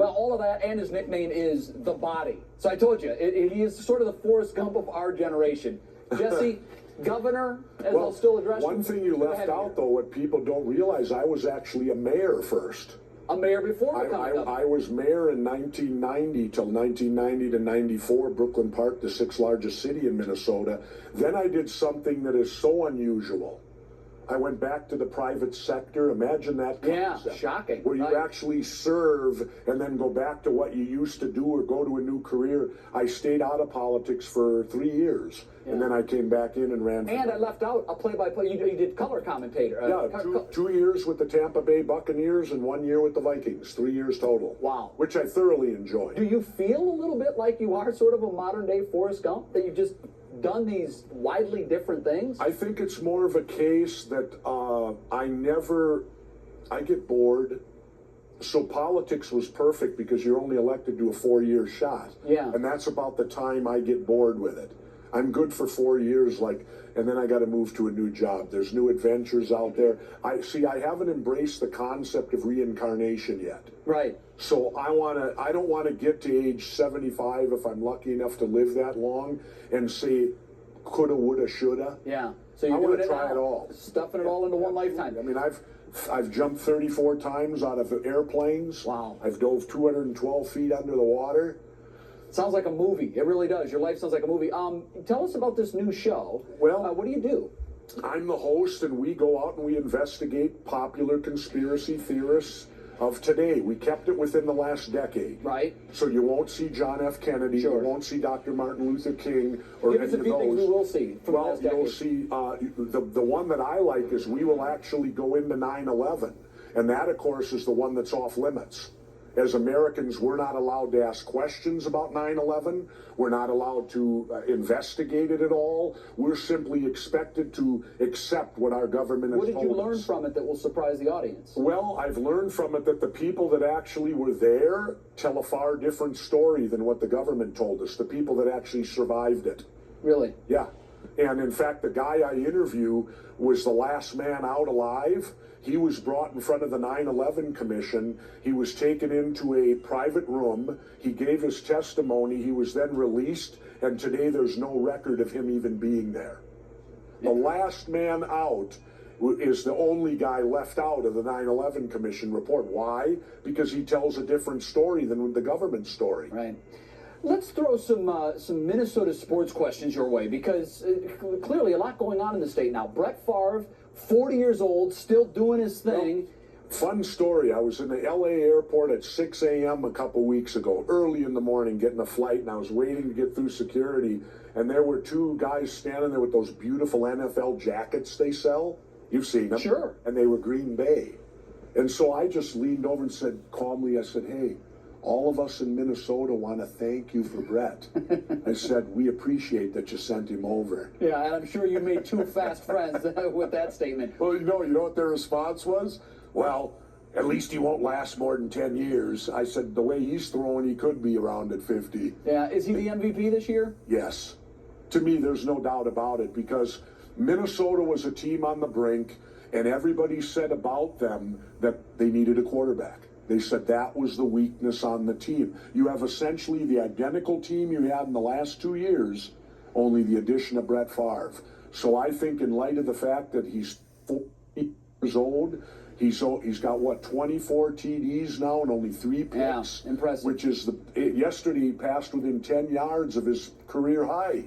Well, all of that, and his nickname is The Body. So I told you, he is sort of the Forrest Gump of our generation. Jesse, governor, as I'll still address one thing you left out, though, what people don't realize, I was actually a mayor first. A mayor before becoming governor. I was mayor in 1990 till 1990 to 94, Brooklyn Park, the 6th largest city in Minnesota. Then I did something that is so unusual. I went back to the private sector. Imagine that concept. Yeah, shocking. Where you actually serve and then go back to what you used to do or go to a new career. I stayed out of politics for 3 years, and then I came back in and ran. And I left out a play-by-play. You did color commentator. Yeah, 2 years with the Tampa Bay Buccaneers and 1 year with the Vikings. 3 years total. Wow. Which I thoroughly enjoyed. Do you feel a little bit like you are sort of a modern-day Forrest Gump? That you've just done these widely different things? I think it's more of a case that I get bored. So politics was perfect because you're only elected to a 4-year shot. Yeah. And that's about the time I get bored with it. I'm good for 4 years, and then I got to move to a new job. There's new adventures out there. I haven't embraced the concept of reincarnation yet. Right. So I don't want to get to age 75 if I'm lucky enough to live that long and say coulda, woulda, shoulda. Yeah. So you're doing doing try it all. Stuffing it all into one lifetime. I mean, I've jumped 34 times out of airplanes. Wow. I've dove 212 feet under the water. Sounds like a movie. It really does. Your life sounds like a movie. Tell us about this new show. Well, what do you do? I'm the host, and we go out and we investigate popular conspiracy theorists of today. We kept it within the last decade. Right. So you won't see John F. Kennedy. Sure. You won't see Dr. Martin Luther King or Give any us a of few those. things we will see from the last decade. You'll see the one that I like is we will actually go into 9/11, and that, of course, is the one that's off limits. As Americans, we're not allowed to ask questions about 9/11. We're not allowed to investigate it at all. We're simply expected to accept what our government has told us. What did you learn from it that will surprise the audience? Well, I've learned from it that the people that actually were there tell a far different story than what the government told us, the people that actually survived it. Really? Yeah. And in fact, the guy I interview was the last man out alive. He was brought in front of the 9/11 Commission. He was taken into a private room. He gave his testimony. He was then released, and today there's no record of him even being there. The last man out is the only guy left out of the 9/11 Commission report. Why? Because he tells a different story than the government story. Right. Let's throw some Minnesota sports questions your way, because clearly a lot going on in the state now. Brett Favre, 40 years old, still doing his thing. Fun story. I was in the LA airport at 6 a.m. a couple weeks ago, early in the morning, getting a flight, and I was waiting to get through security, and there were two guys standing there with those beautiful NFL jackets they sell. You've seen them. Sure. And they were Green Bay. And so I just leaned over and said calmly, I said, hey, all of us in Minnesota want to thank you for Brett. I said, we appreciate that you sent him over. Yeah, and I'm sure you made two fast friends with that statement. Well, you know what their response was? Well, at least he won't last more than 10 years. I said, the way he's throwing, he could be around at 50. Yeah, is he the MVP this year? Yes. To me, there's no doubt about it, because Minnesota was a team on the brink, and everybody said about them that they needed a quarterback. They said that was the weakness on the team. You have essentially the identical team you had in the last 2 years, only the addition of Brett Favre. So I think in light of the fact that he's 40 years old, he's got, 24 TDs now and only 3 picks? Yeah, impressive. Which is, yesterday he passed within 10 yards of his career high.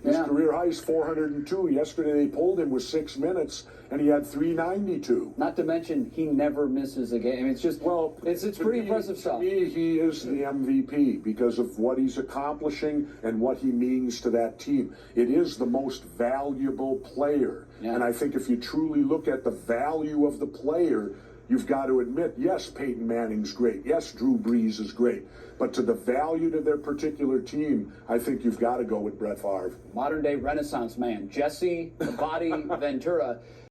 His career high is 402. Yesterday they pulled him with 6 minutes, and he had 392. Not to mention, he never misses a game. I mean, it's just, it's pretty impressive stuff. To me, he is the MVP because of what he's accomplishing and what he means to that team. It is the most valuable player. Yeah. And I think if you truly look at the value of the player, you've got to admit, yes, Peyton Manning's great. Yes, Drew Brees is great. But to the value to their particular team, I think you've got to go with Brett Favre. Modern-day Renaissance man, Jesse the Body Ventura.